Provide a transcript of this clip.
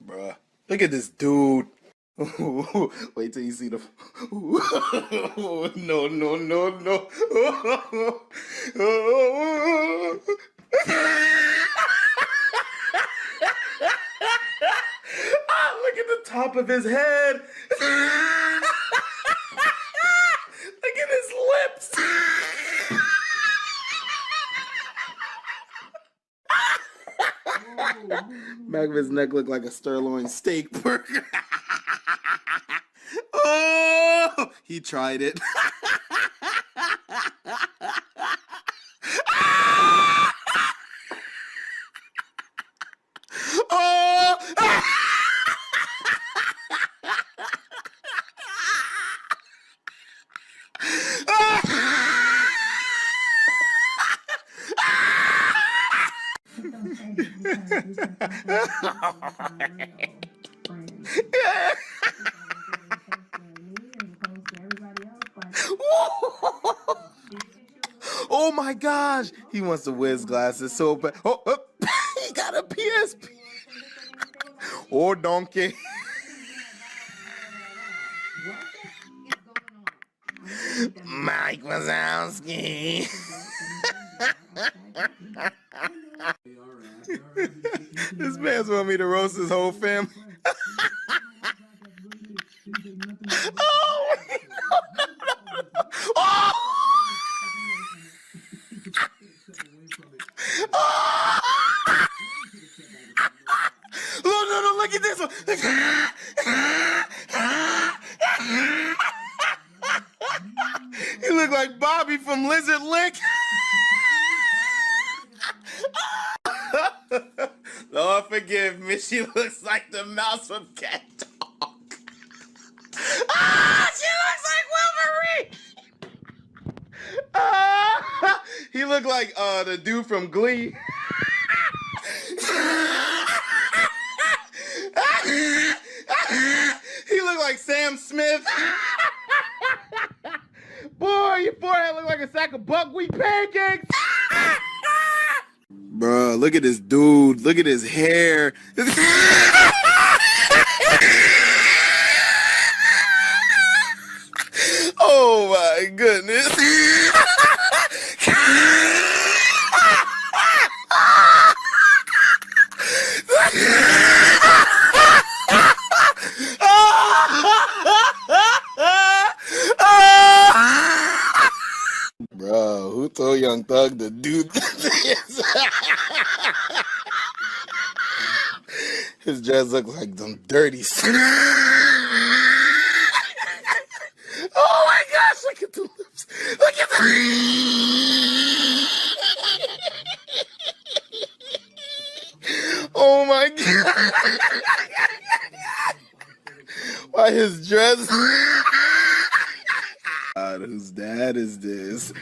Bruh, look at this dude. Wait till you see the. No, no, no, no. Look at the top of his head. Look at his lips. Back of his neck looked like a sirloin steak burger. Oh, he tried it. Oh. Oh my gosh, he wants to wear his glasses so bad. Oh, oh. He got a PSP. Oh, donkey. Mike Wazowski. This man's want me to roast his whole family. Oh, no, no, no, no. Oh! Oh! No, no, no, look at this one. He looked like Bobby from Lizard Lick. Lord forgive me, she looks like the mouse from Cat Dog. Ah, she looks like Wolverine. Ah, he looked like the dude from Glee. He looked like Sam Smith. Boy, your forehead look like a sack of buckwheat pancakes. Bruh, look at this dude. Look at his hair. Oh my goodness. Bro, who told Young Thug to do this? His dress looks like them dirty. Oh my gosh, look at the lips. Look at the. Oh my god. Why his dress? God, whose dad is this?